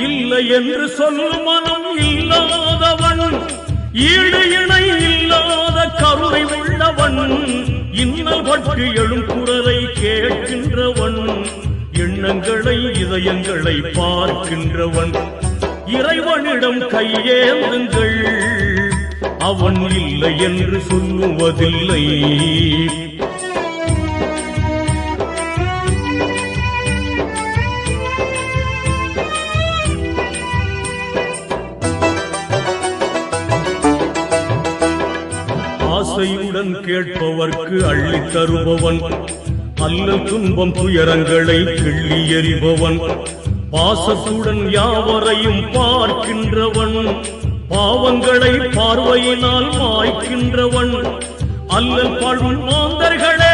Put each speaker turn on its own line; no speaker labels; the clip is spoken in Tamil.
இல்லை என்று சொல்லும் மனம் இல்லாதவன், ஈடு இணை இல்லாத கருணை உள்ளவன், இன்னல் பட்டு எழும் குரலை கேட்கின்றவன், எண்ணங்களை இதயங்களை பார்க்கின்றவன், இறைவனிடம் கையேந்துங்கள், அவன் இல்லை என்று சொல்லுவதில்லை. ஆசையுடன் கேட்பவர்க்கு அள்ளி தருபவன், அல்லல் துன்பம் துயரங்களை கிள்ளி எறிபவன், பாசத்துடன் யாவரையும் பார்க்கின்றவன், பாவங்களை பார்வையினால் மாய்க்கின்றவன், அல்லல் பாழும் மாந்தர்களே